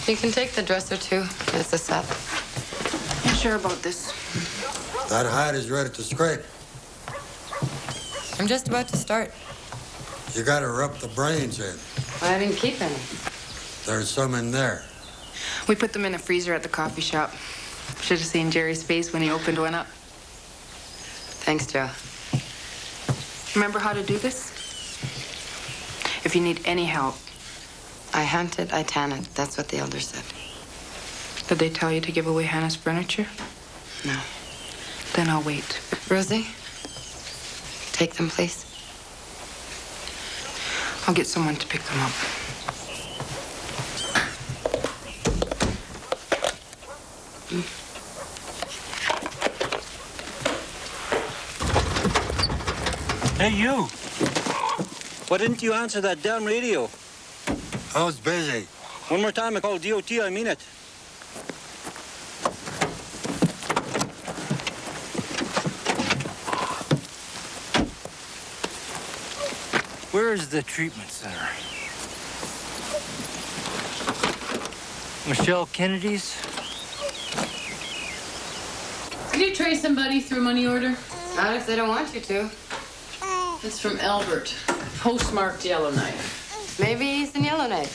You can take the dresser, too. It's a set. You sure about this? That hide is ready to scrape. I'm just about to start. You gotta rub the brains in. Well, I didn't keep any. There's some in there. We put them in the freezer at the coffee shop. Should have seen Jerry's face when he opened one up. Thanks, Joe. Remember how to do this? If you need any help. I hunt it, I tan it. That's what the elder said. Did they tell you to give away Hannah's furniture? No. Then I'll wait. Rosie, take them, please. I'll get someone to pick them up. Hey, you! Why didn't you answer that damn radio? I was busy. One more time I call DOT, I mean it. Where's the treatment center? Michelle Kennedy's? Can you trace somebody through money order? Not if they don't want you to. It's from Albert. Postmarked Yellowknife. Maybe he's in Yellowknife.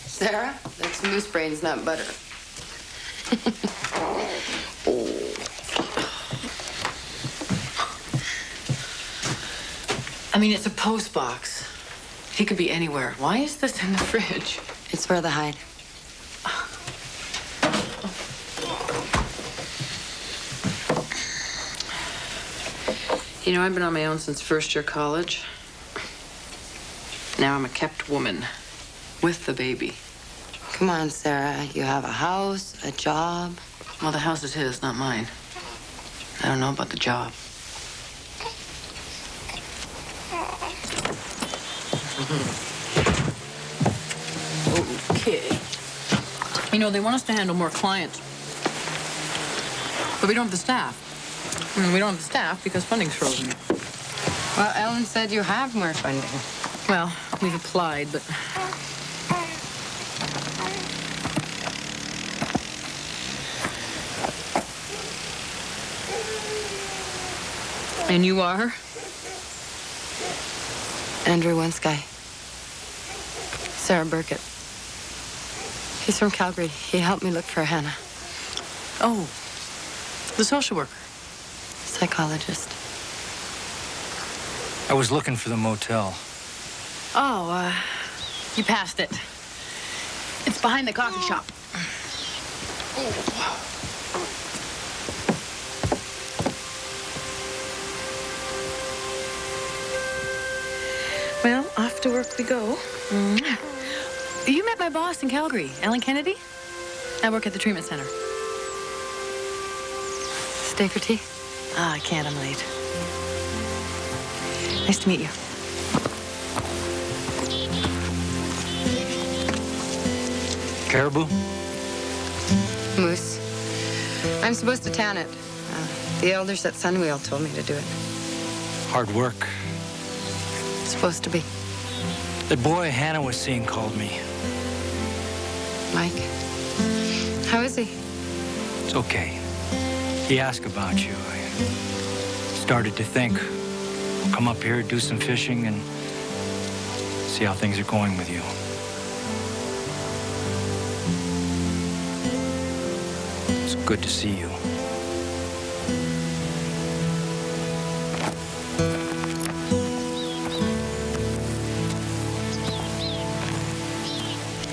Sarah, that's moose brains, not butter. I mean, it's a post box. He could be anywhere. Why is this in the fridge? It's for the hide. You know, I've been on my own since first year college. Now I'm a kept woman with the baby. Come on, Sarah. You have a house, a job. Well, the house is his, not mine. I don't know about the job. Okay. You know, they want us to handle more clients. But we don't have the staff. We don't have the staff because funding's frozen. Well, Ellen said you have more funding. Well, we've applied, but... And you are? Andrew Winsky. Sarah Burkett. He's from Calgary. He helped me look for Hannah. Oh, the social worker. Psychologist. I was looking for the motel. Oh, you passed it. It's behind the coffee shop. Well, off to work we go. You met my boss in Calgary, Ellen Kennedy? I work at the treatment center. Stay for tea? I can't, I'm late. Nice to meet you. Caribou? Moose. I'm supposed to tan it. The elders at Sunwheel told me to do it. Hard work. It's supposed to be. That boy Hannah was seeing called me. Mike. How is he? It's okay. He asked about you. I started to think, I'll come up here, do some fishing, and see how things are going with you. It's good to see you.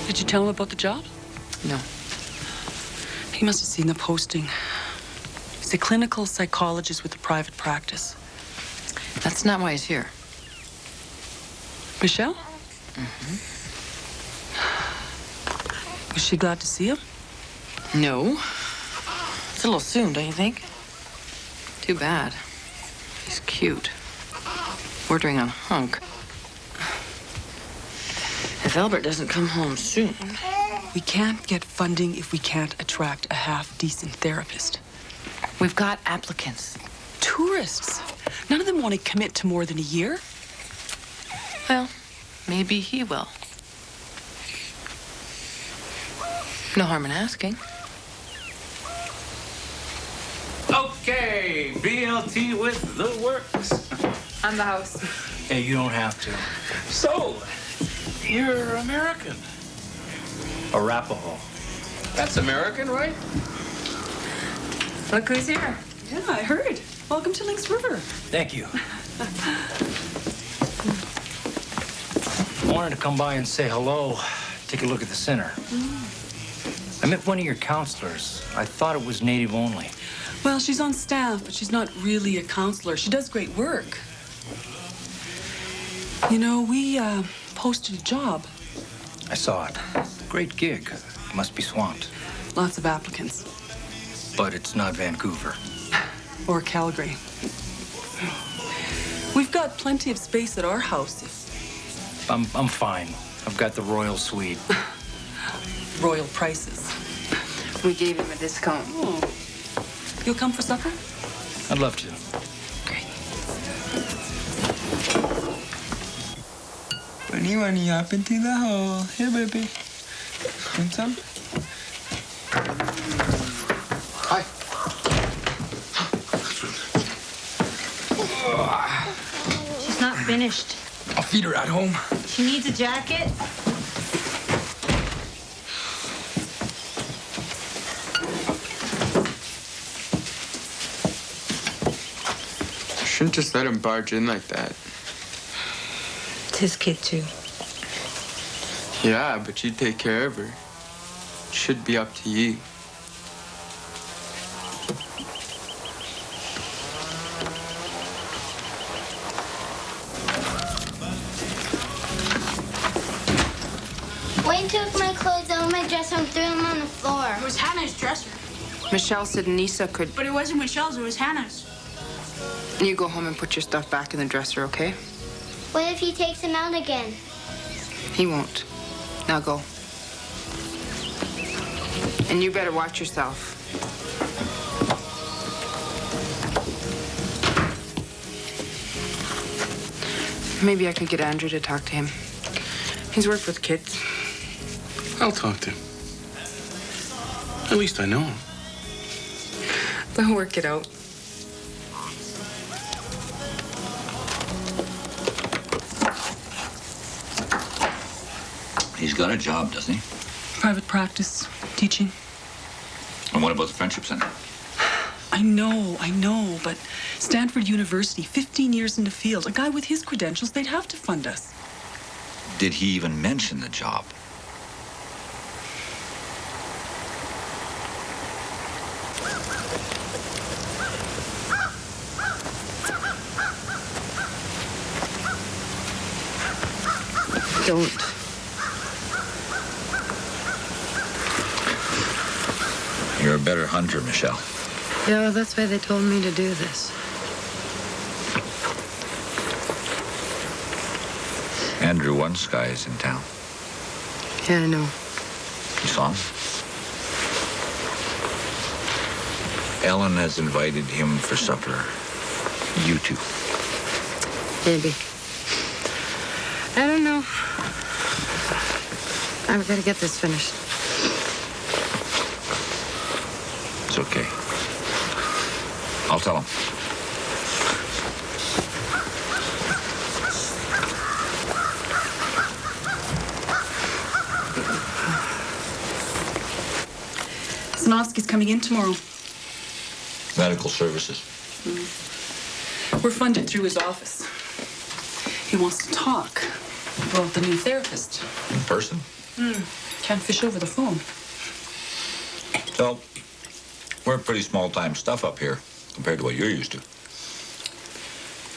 Did you tell him about the job? No. He must have seen the posting. He's a clinical psychologist with a private practice. That's not why he's here. Michelle? Was she glad to see him? No. It's a little soon, don't you think? Too bad. He's cute. Bordering on hunk. If Albert doesn't come home soon... We can't get funding if we can't attract a half-decent therapist. We've got applicants. Tourists. None of them want to commit to more than a year. Well, maybe he will. No harm in asking. Okay, BLT with the works. On the house. Hey, you don't have to. So, you're American. Arapaho. That's American, right? Look who's here. Yeah, I heard. Welcome to Lynx River. Thank you. I wanted to come by and say hello, take a look at the center. I met one of your counselors. I thought it was native only. Well, she's on staff, but she's not really a counselor. She does great work. You know, we posted a job. I saw it. Great gig. Must be swamped. Lots of applicants. But it's not Vancouver. Or Calgary. We've got plenty of space at our house. I'm fine. I've got the royal suite. Royal prices. We gave him a discount. Oh. You'll come for supper? I'd love to. Great. When you hop into the hole. Here, baby. Want some? Hi. She's not finished. I'll feed her at home. She needs a jacket. Shouldn't just let him barge in like that. It's his kid, too. Yeah, but you take care of her. Should be up to you. Wayne took my clothes out of my dresser and threw them on the floor. It was Hannah's dresser. Michelle said Nisa could. But it wasn't Michelle's, it was Hannah's. You go home and put your stuff back in the dresser, okay? What if he takes them out again? He won't. Now go. And you better watch yourself. Maybe I could get Andrew to talk to him. He's worked with kids. I'll talk to him. At least I know him. They'll work it out. He's got a job, doesn't he? Private practice, teaching. And what about the Friendship Center? I know, but Stanford University, 15 years in the field. A guy with his credentials, they'd have to fund us. Did he even mention the job? Don't. You're a better hunter, Michelle. Yeah, well, that's why they told me to do this. Andrew One Sky is in town. Yeah, I know. You saw him? Ellen has invited him for supper. You two. Maybe. I don't know. I've got to get this finished. It's okay. I'll tell him. Sanofsky's coming in tomorrow. Medical services. We're funded through his office. He wants to talk about the new therapist. In person? Can't fish over the phone. So, we're pretty small-time stuff up here compared to what you're used to.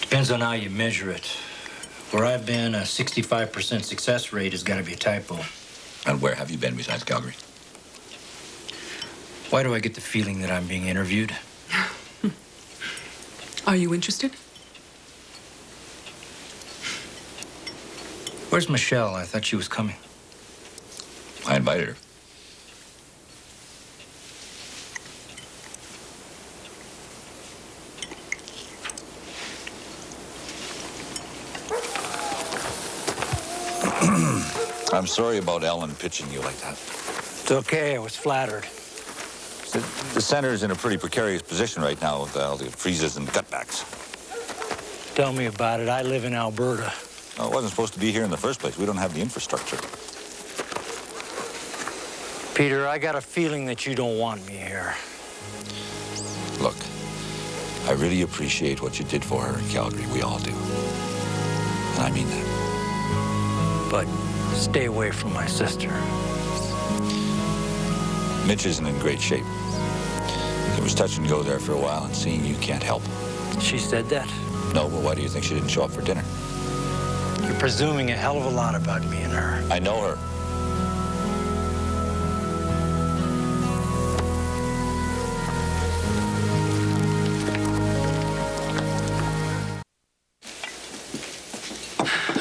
Depends on how you measure it. Where I've been, a 65% success rate has got to be a typo. And where have you been besides Calgary? Why do I get the feeling that I'm being interviewed? Are you interested? Where's Michelle? I thought she was coming. I invited her. I'm sorry about Ellen pitching you like that. It's okay. I was flattered. The center's in a pretty precarious position right now with all the freezes and cutbacks. Tell me about it. I live in Alberta. No, it wasn't supposed to be here in the first place. We don't have the infrastructure. Peter, I got a feeling that you don't want me here. Look, I really appreciate what you did for her in Calgary. We all do. And I mean that. But stay away from my sister. Mitch isn't in great shape. It was touch and go there for a while, and seeing you can't help. She said that? No, but why do you think she didn't show up for dinner? You're presuming a hell of a lot about me and her. I know her.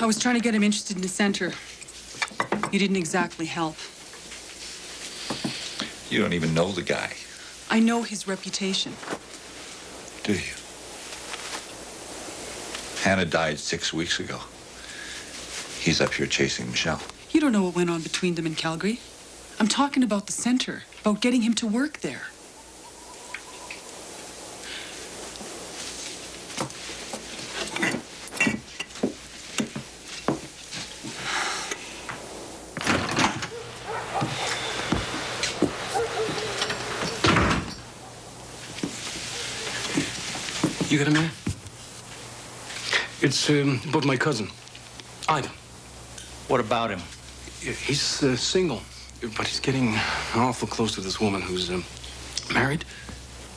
I was trying to get him interested in the center. You didn't exactly help. You don't even know the guy. I know his reputation. Do you? Hannah died 6 weeks ago. He's up here chasing Michelle. You don't know what went on between them in Calgary. I'm talking about the center, about getting him to work there. You got a minute? It's about my cousin, Ivan. What about him? He's single, but he's getting awful close to this woman who's married.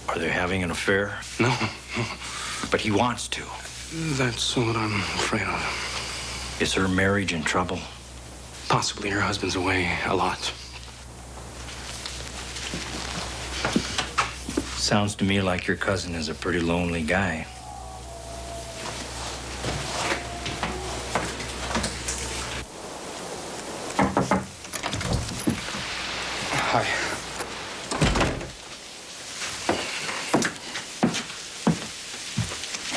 Are they having an affair? No. But he wants to. That's what I'm afraid of. Is her marriage in trouble? Possibly. Her husband's away a lot. Sounds to me like your cousin is a pretty lonely guy. Hi.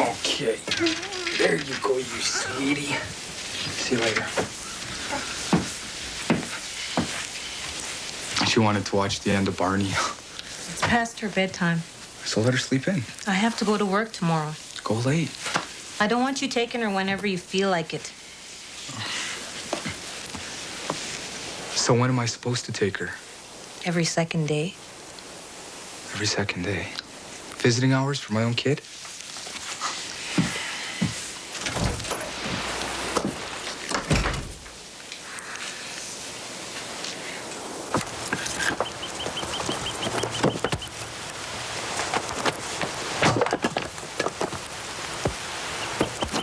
Okay. There you go, you sweetie. See you later. She wanted to watch the end of Barney. It's past her bedtime. So let her sleep in. I have to go to work tomorrow. Go late. I don't want you taking her whenever you feel like it. So when am I supposed to take her? Every second day. Every second day. Visiting hours for my own kid?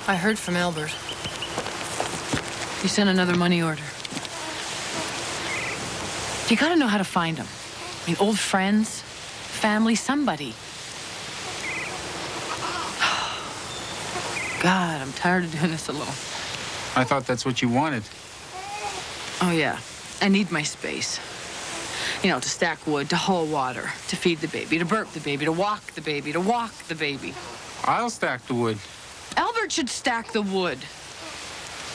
I heard from Albert. He sent another money order. You gotta know how to find them. I mean, old friends, family, somebody. God, I'm tired of doing this alone. I thought that's what you wanted. Oh, yeah. I need my space. You know, to stack wood, to haul water, to feed the baby, to burp the baby, to walk the baby, to walk the baby. I'll stack the wood. Albert should stack the wood.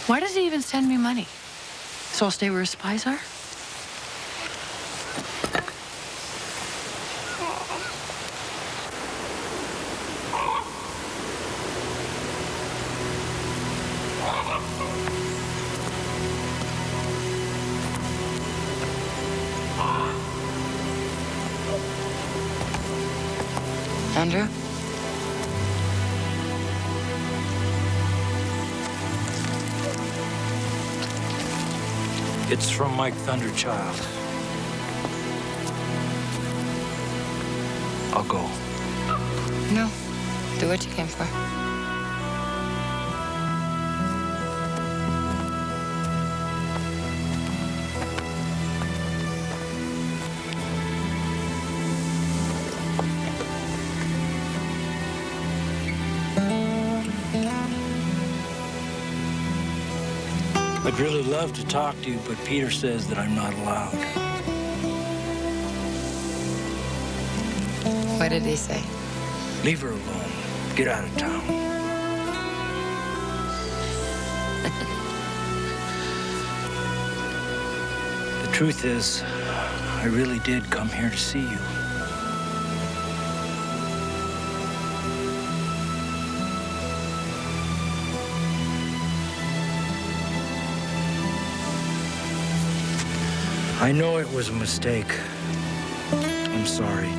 Why does he even send me money? So I'll stay where his spies are? Andrew? It's from Mike Thunderchild. I'll go. No. Do what you came for. I'd really love to talk to you, but Peter says that I'm not allowed. What did he say? Leave her alone. Get out of town. Truth is, I really did come here to see you. I know it was a mistake. I'm sorry.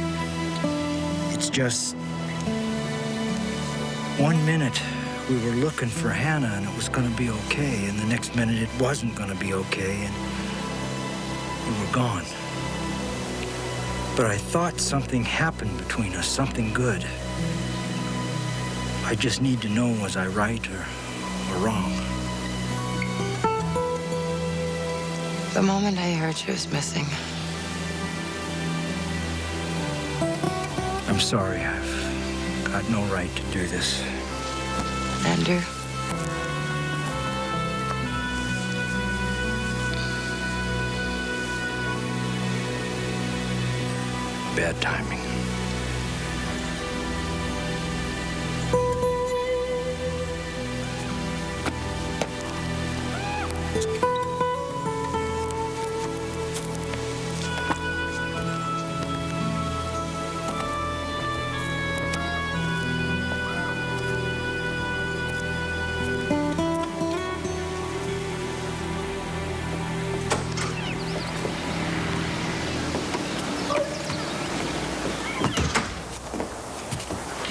It's just... one minute we were looking for Hannah and it was gonna be okay, and the next minute it wasn't gonna be okay, and we were gone. But I thought something happened between us, something good. I just need to know, was I right or wrong? The moment I heard she was missing, I'm sorry, I've got no right to do this. Andrew, Bad timing.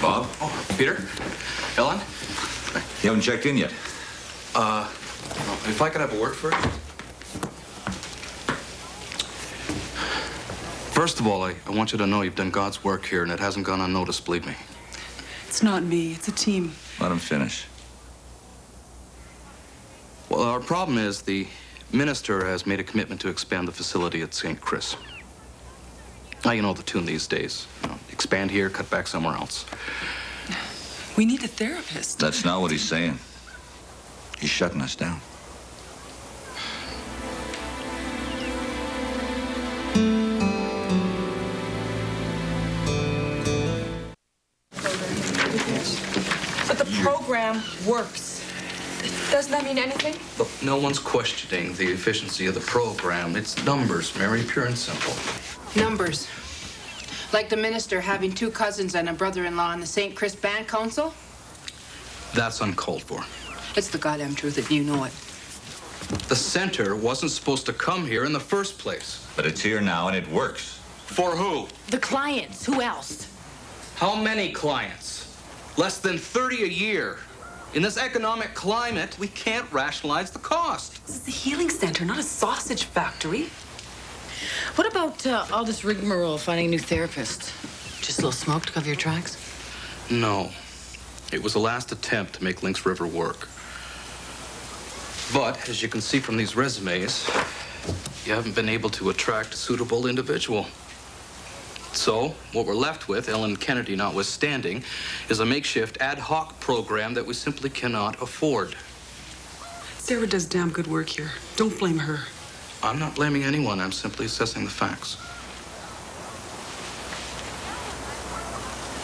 Bob? Oh, Peter? Ellen? You haven't checked in yet. If I could have a word first? First of all, I want you to know you've done God's work here, and it hasn't gone unnoticed, believe me. It's not me. It's a team. Let him finish. Well, our problem is the minister has made a commitment to expand the facility at St. Chris. Now, you know the tune these days. You know, expand here, cut back somewhere else. We need a therapist. That's not what he's saying. He's shutting us down. But the program works. Doesn't that mean anything? Look, no one's questioning the efficiency of the program. It's numbers, Mary, pure and simple. Numbers. Like the minister having 2 cousins and a brother-in-law on the St. Chris Band Council? That's uncalled for. It's the goddamn truth, and you know it. The center wasn't supposed to come here in the first place. But it's here now and it works. For who? The clients. Who else? How many clients? Less than 30 a year. In this economic climate, we can't rationalize the cost. This is a healing center, not a sausage factory. What about all this rigmarole finding a new therapist? Just a little smoke to cover your tracks? No. It was a last attempt to make Lynx River work. But, as you can see from these resumes, you haven't been able to attract a suitable individual. So, what we're left with, Ellen Kennedy notwithstanding, is a makeshift ad hoc program that we simply cannot afford. Sarah does damn good work here. Don't blame her. I'm not blaming anyone. I'm simply assessing the facts.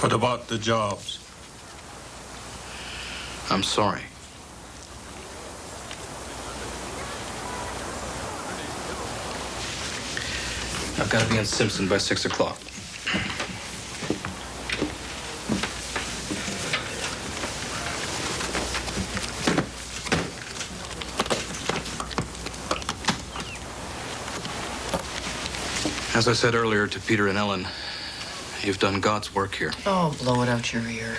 What about the jobs? I'm sorry. I've got to be in Simpson by 6 o'clock. As I said earlier to Peter and Ellen, you've done God's work here. Oh, blow it out your ear.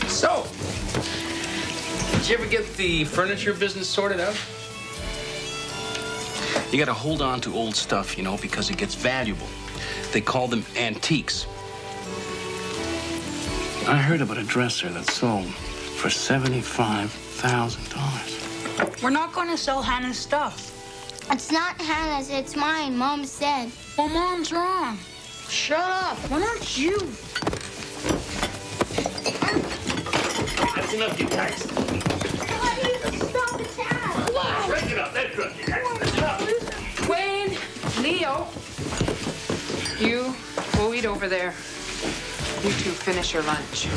So, did you ever get the furniture business sorted out? You gotta hold on to old stuff, you know, because it gets valuable. They call them antiques. I heard about a dresser that sold for $75,000. We're not going to sell Hannah's stuff. It's not Hannah's, it's mine, Mom said. Well, Mom's wrong. Shut up. Why don't you? That's enough, you tax. Stop the tag. Break it up. That's good, you tax. That's enough. Wayne, Leo, you go eat over there. You two finish your lunch.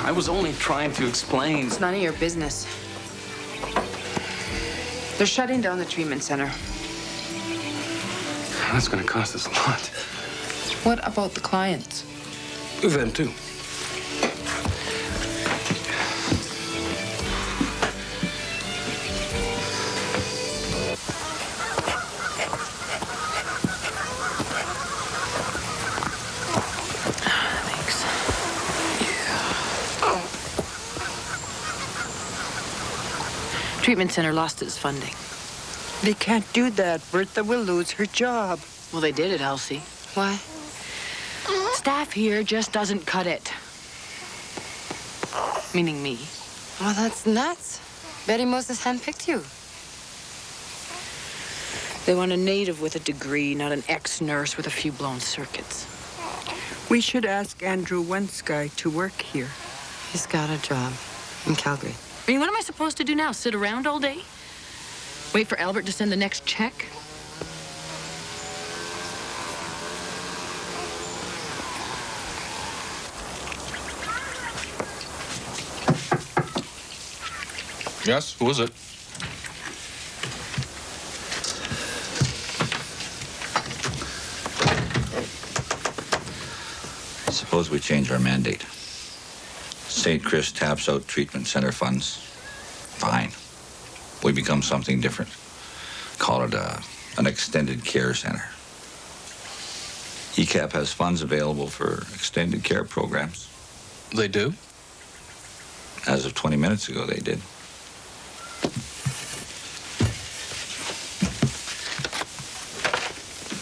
I was only trying to explain. It's none of your business. They're shutting down the treatment center. That's going to cost us a lot. What about the clients? Them too. Treatment center lost its funding. They can't do that. Bertha will lose her job. Well, they did it, Elsie. Why? Staff here just doesn't cut it. Meaning me. Well, that's nuts. Betty Moses handpicked you. They want a native with a degree, not an ex-nurse with a few blown circuits. We should ask Andrew Wensky to work here. He's got a job in Calgary. I mean, what am I supposed to do now? Sit around all day? Wait for Albert to send the next check? Yes, who is it? Suppose we change our mandate. St. Chris taps out treatment center funds. Fine. We become something different. Call it an extended care center. ECAP has funds available for extended care programs. They do? As of 20 minutes ago, they did.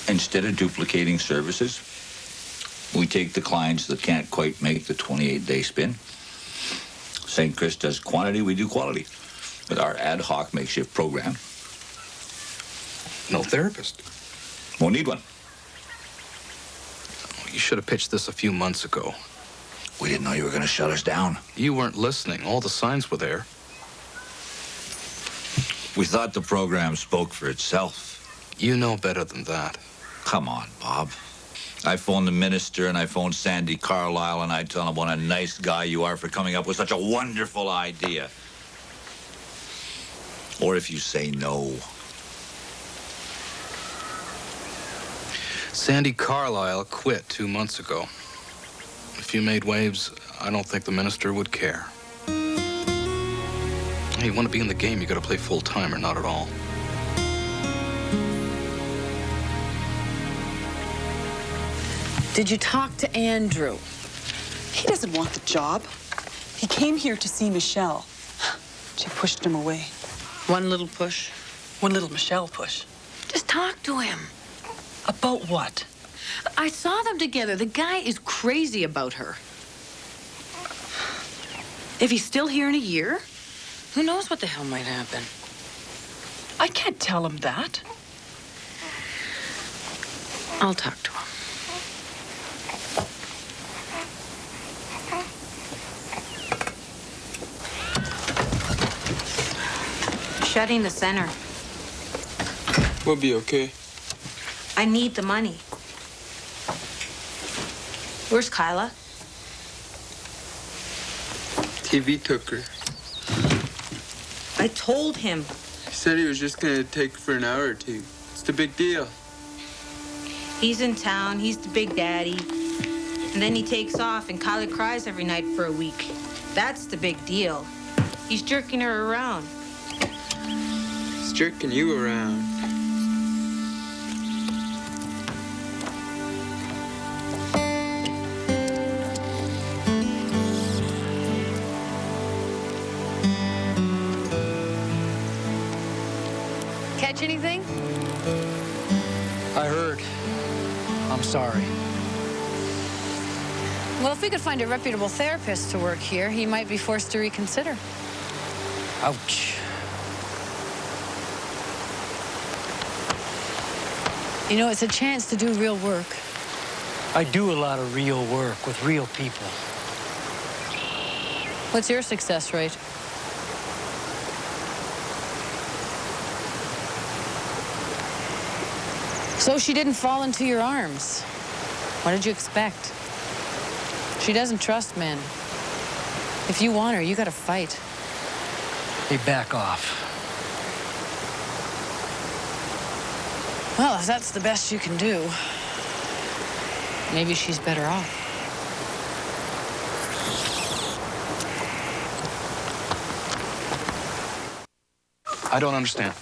Instead of duplicating services, we take the clients that can't quite make the 28-day spin. St. Chris does quantity, we do quality. With our ad hoc makeshift program. No therapist. Won't need one. You should have pitched this a few months ago. We didn't know you were going to shut us down. You weren't listening. All the signs were there. We thought the program spoke for itself. You know better than that. Come on, Bob. I phoned the minister and I phoned Sandy Carlisle and I tell him what a nice guy you are for coming up with such a wonderful idea. Or if you say no. Sandy Carlisle quit 2 months ago. If you made waves, I don't think the minister would care. Hey, you want to be in the game, you got to play full-time or not at all. Did you talk to Andrew? He doesn't want the job. He came here to see Michelle. She pushed him away. One little push? One little Michelle push. Just talk to him. About what? I saw them together. The guy is crazy about her. If he's still here in a year, who knows what the hell might happen? I can't tell him that. I'll talk to him. Shutting the center. We'll be okay. I need the money. Where's Kyla? Teevee took her. I told him. He said he was just gonna take her for an hour or two. It's the big deal. He's in town, he's the big daddy. And then he takes off and Kyla cries every night for a week. That's the big deal. He's jerking her around. He's jerking you around. Catch anything? I heard. I'm sorry. Well, if we could find a reputable therapist to work here, he might be forced to reconsider. Ouch. You know, it's a chance to do real work. I do a lot of real work with real people. What's your success rate? So she didn't fall into your arms. What did you expect? She doesn't trust men. If you want her, you gotta fight. Hey, back off. Well, if that's the best you can do, maybe she's better off. I don't understand.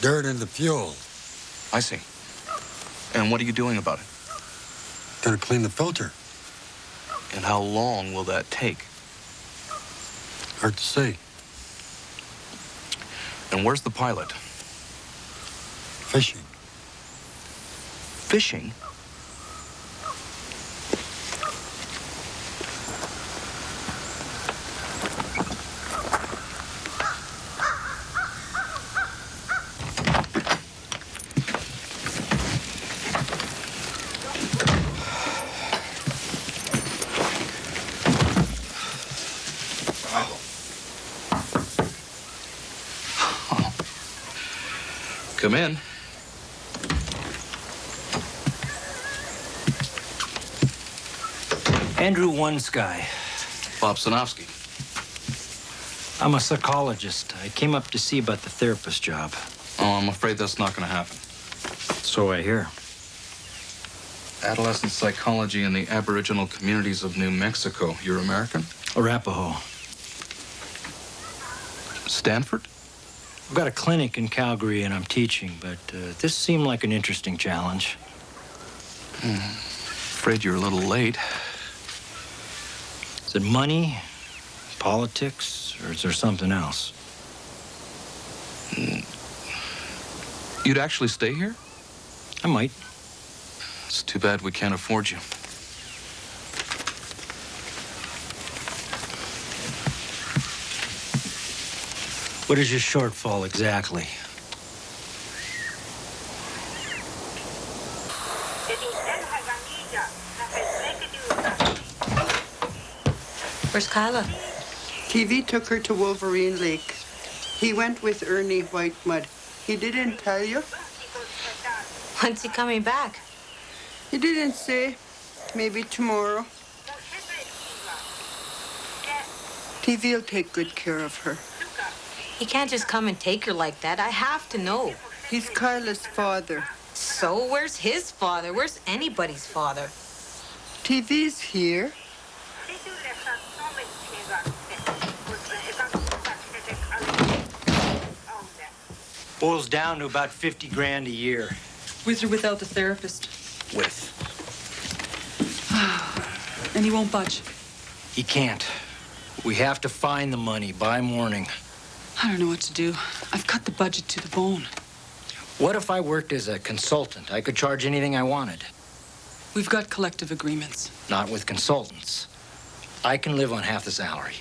Dirt in the fuel. I see. And what are you doing about it? Gonna clean the filter. And how long will that take? Hard to say. And where's the pilot? Fishing. Fishing? Come in. Andrew One-Sky. Bob Sinofsky. I'm a psychologist. I came up to see about the therapist job. Oh, I'm afraid that's not going to happen. So I hear. Adolescent psychology in the Aboriginal communities of New Mexico. You're American? Arapaho. Stanford? I've got a clinic in Calgary and I'm teaching, but this seemed like an interesting challenge. Afraid you're a little late. Is it money, politics, or is there something else? You'd actually stay here? I might. It's too bad we can't afford you. What is your shortfall exactly? Where's Kyla? Teevee took her to Wolverine Lake. He went with Ernie Whitemud. He didn't tell you? When's he coming back? He didn't say. Maybe tomorrow. Teevee will take good care of her. He can't just come and take her like that. I have to know. He's Kyla's father. So where's his father? Where's anybody's father? Teevee's here. Boils down to about 50 grand a year. With or without the therapist? With. And he won't budge. He can't. We have to find the money by morning. I don't know what to do. I've cut the budget to the bone. What if I worked as a consultant? I could charge anything I wanted. We've got collective agreements. Not with consultants. I can live on half the salary.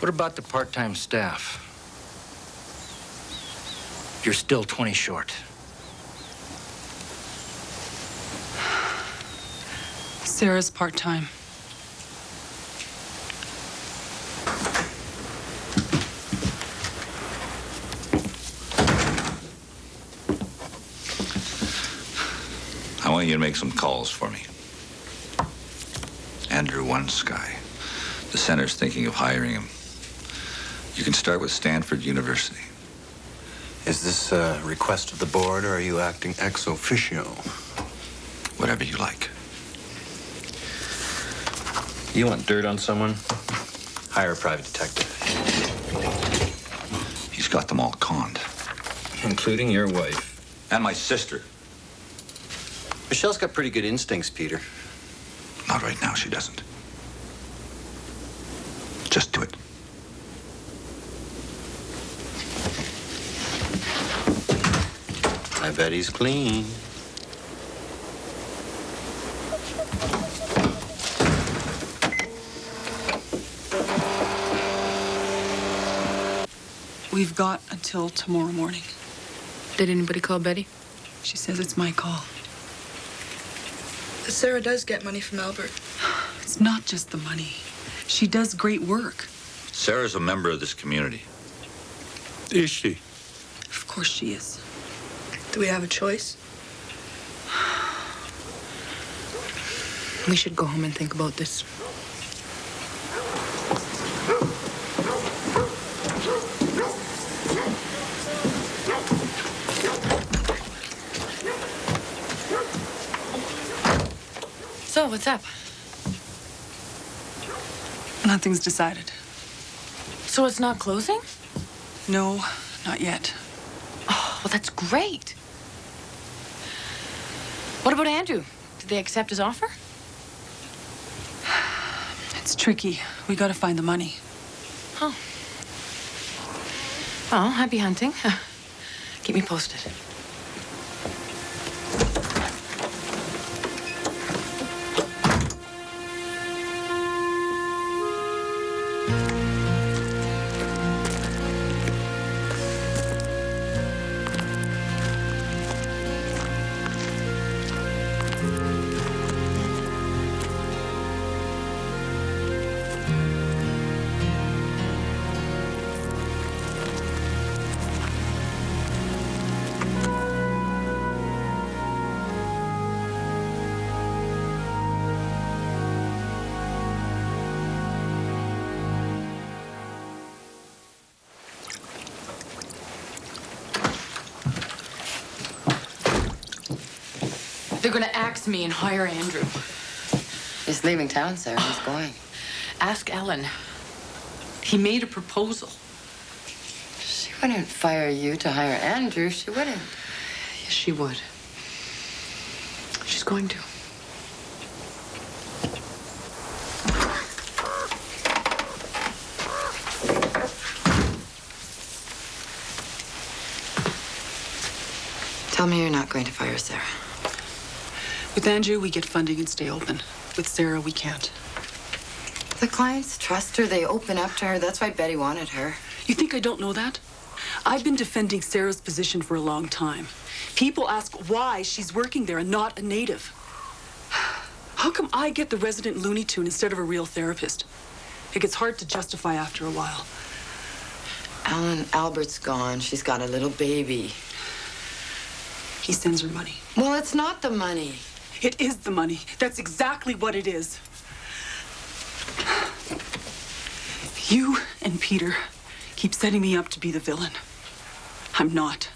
What about the part-time staff? You're still 20 short. Sarah's part-time. I want you to make some calls for me. Andrew One-Sky. The center's thinking of hiring him. You can start with Stanford University. Is this a request of the board, or are you acting ex officio? Whatever you like. You want dirt on someone? Hire a private detective. He's got them all conned. Including your wife. And my sister. Michelle's got pretty good instincts, Peter. Not right now, she doesn't. Just do it. I bet he's clean. We've got until tomorrow morning. Did anybody call Betty? She says it's my call. Sarah does get money from Albert. It's not just the money. She does great work. Sarah's a member of this community. Is she? Of course she is. Do we have a choice? We should go home and think about this. So, what's up? Nothing's decided. So it's not closing? No, not yet. Oh, well, that's great. What about Andrew? Did they accept his offer? It's tricky. We gotta find the money. Oh. Well, happy hunting. Keep me posted. They're gonna axe me and hire Andrew. He's leaving town, Sarah. He's going. Ask Ellen. He made a proposal. She wouldn't fire you to hire Andrew. She wouldn't. Yes, she would. She's going to. Tell me you're not going to fire Sarah. With Andrew, we get funding and stay open. With Sarah, we can't. The clients trust her. They open up to her. That's why Betty wanted her. You think I don't know that? I've been defending Sarah's position for a long time. People ask why she's working there and not a native. How come I get the resident Looney Tune instead of a real therapist? It gets hard to justify after a while. Alan, Albert's gone. She's got a little baby. He sends her money. Well, it's not the money. It is the money. That's exactly what it is. You and Peter keep setting me up to be the villain. I'm not.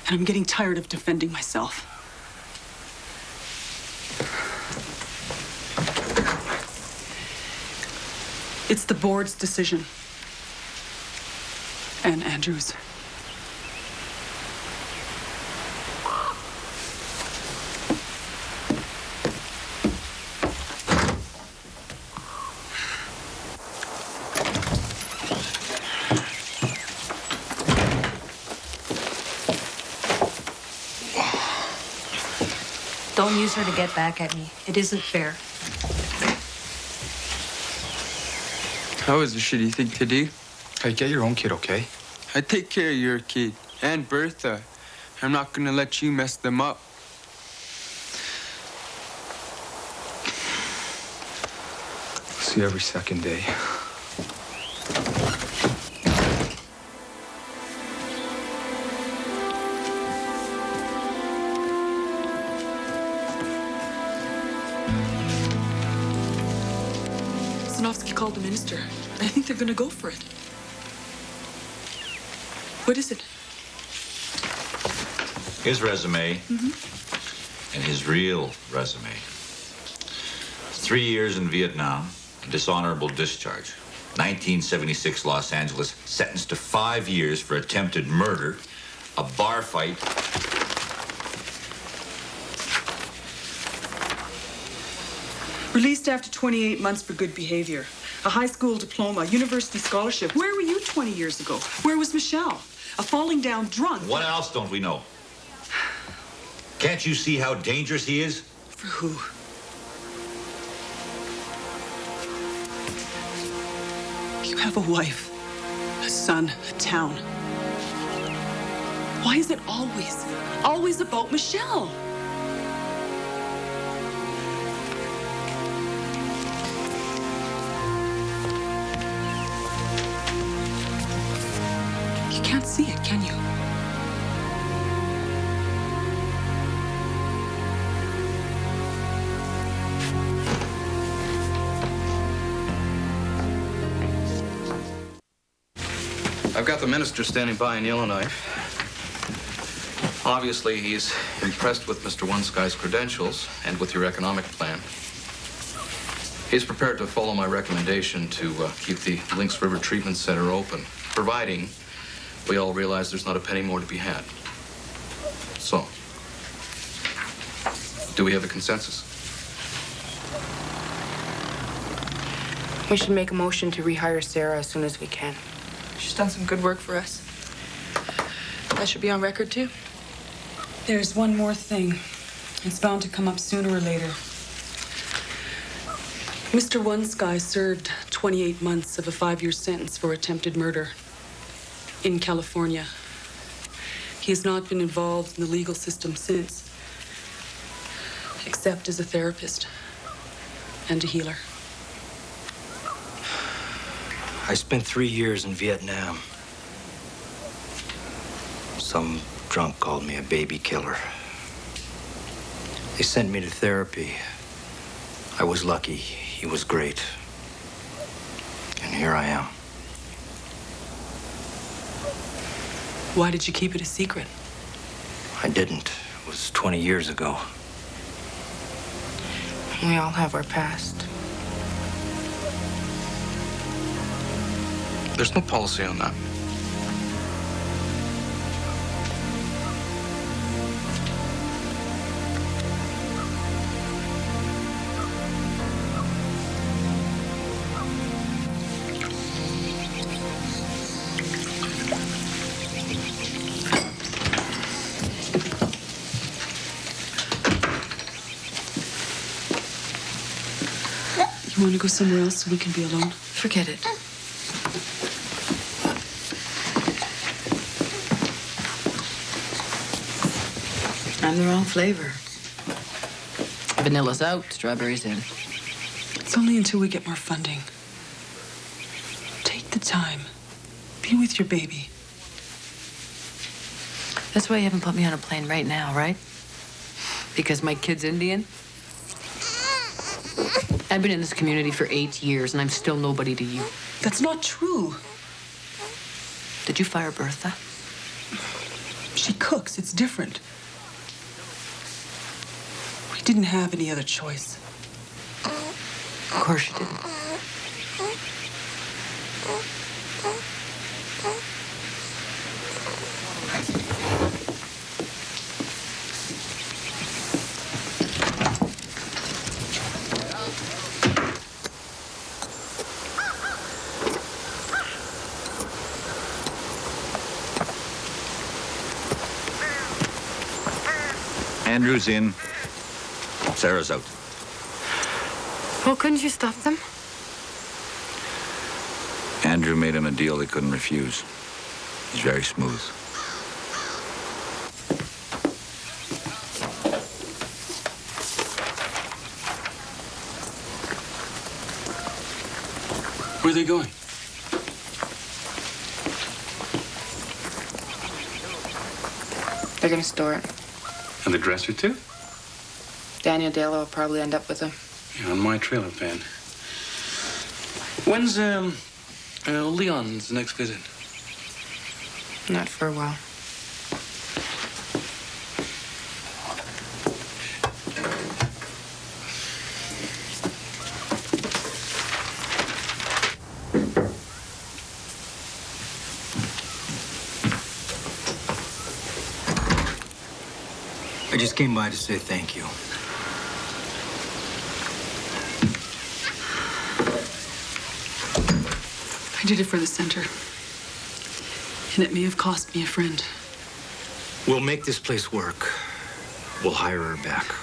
And I'm getting tired of defending myself. It's the board's decision. And Andrew's. Don't use her to get back at me. It isn't fair. That was a shitty thing to do. Hey, get your own kid, okay? I take care of your kid and Bertha. I'm not gonna let you mess them up. See you every second day. Called the minister. I think they're gonna go for it. What is it? His resume and his real resume. 3 years in Vietnam, dishonorable discharge. 1976 Los Angeles, sentenced to 5 years for attempted murder, a bar fight. Released after 28 months for good behavior. A high school diploma, university scholarship. Where were you 20 years ago? Where was Michelle? A falling down drunk. What else don't we know? Can't you see how dangerous he is? For who? You have a wife, a son, a town. Why is it always about Michelle? You can't see it, can you? I've got the minister standing by in Yellowknife. Obviously, he's impressed with Mr. One Sky's credentials and with your economic plan. He's prepared to follow my recommendation to keep the Lynx River Treatment Center open, providing we all realize there's not a penny more to be had. So, do we have a consensus? We should make a motion to rehire Sarah as soon as we can. She's done some good work for us. That should be on record, too. There's one more thing. It's bound to come up sooner or later. Mr. One Sky served 28 months of a 5-year sentence for attempted murder in California. He has not been involved in the legal system since, except as a therapist and a healer. I spent 3 years in Vietnam. Some drunk called me a baby killer. They sent me to therapy. I was lucky. He was great. And here I am. Why did you keep it a secret? I didn't. It was 20 years ago. We all have our past. There's no policy on that. You want to go somewhere else so we can be alone? Forget it. I'm the wrong flavor. Vanilla's out, strawberries in. It's only until we get more funding. Take the time. Be with your baby. That's why you haven't put me on a plane right now, right? Because my kid's Indian? I've been in this community for 8 years, and I'm still nobody to you. That's not true. Did you fire Bertha? She cooks. It's different. We didn't have any other choice. Of course you didn't. Andrew's in. Sarah's out. Well, couldn't you stop them? Andrew made him a deal they couldn't refuse. He's very smooth. Where are they going? They're gonna store it. And the dresser, too? Daniel Dale will probably end up with them. Yeah, on my trailer van. When's, Leon's next visit? Not for a while. I just came by to say thank you. I did it for the center. And it may have cost me a friend. We'll make this place work. We'll hire her back.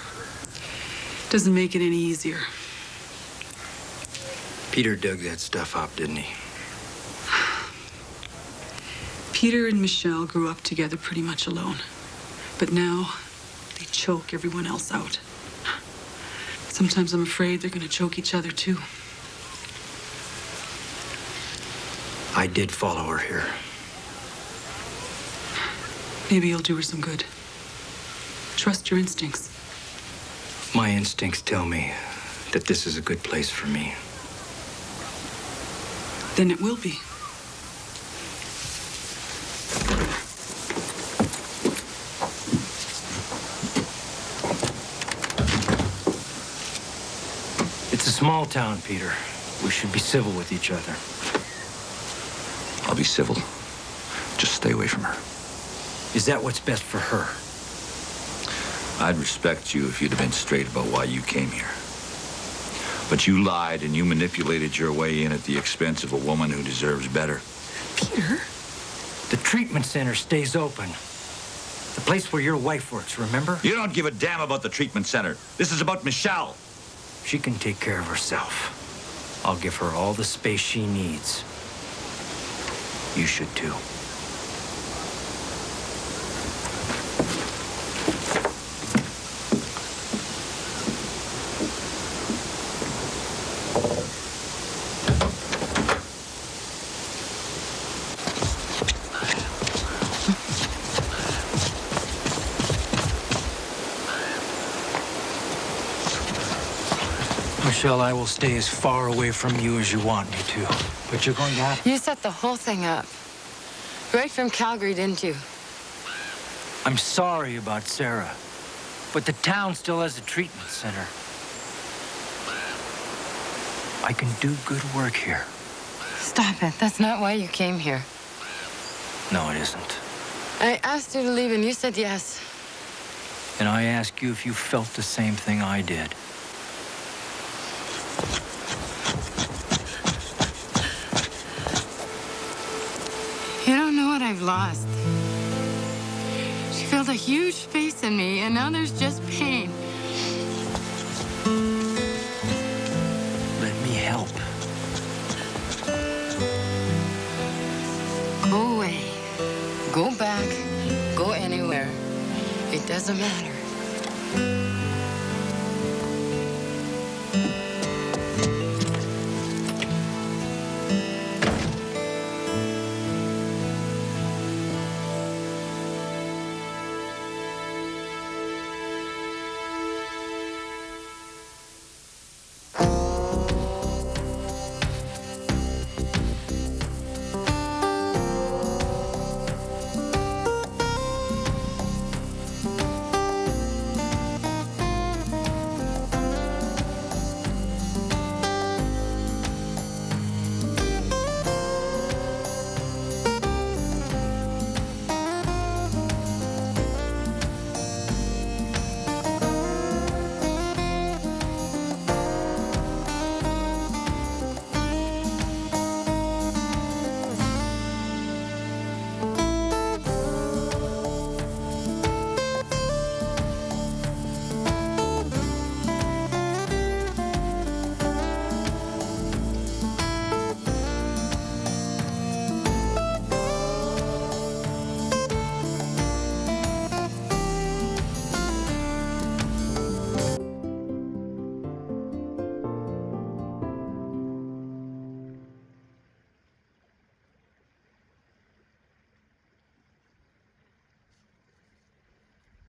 Doesn't make it any easier. Peter dug that stuff up, didn't he? Peter and Michelle grew up together pretty much alone. But now, they choke everyone else out. Sometimes I'm afraid they're going to choke each other, too. I did follow her here. Maybe you'll do her some good. Trust your instincts. My instincts tell me that this is a good place for me. Then it will be. It's a small town, Peter. We should be civil with each other. I'll be civil. Just stay away from her. Is that what's best for her? I'd respect you if you'd have been straight about why you came here. But you lied and you manipulated your way in at the expense of a woman who deserves better. Peter? The treatment center stays open. The place where your wife works, remember? You don't give a damn about the treatment center. This is about Michelle. She can take care of herself. I'll give her all the space she needs. You should too. Michelle, I will stay as far away from you as you want me to. But you're going to have... You set the whole thing up. Right from Calgary, didn't you? I'm sorry about Sarah, but the town still has a treatment center. I can do good work here. Stop it. That's not why you came here. No, it isn't. I asked you to leave and you said yes. And I ask you if you felt the same thing I did. You don't know what I've lost. She filled a huge space in me, and now there's just pain. Let me help. Go away. Go back. Go anywhere. It doesn't matter.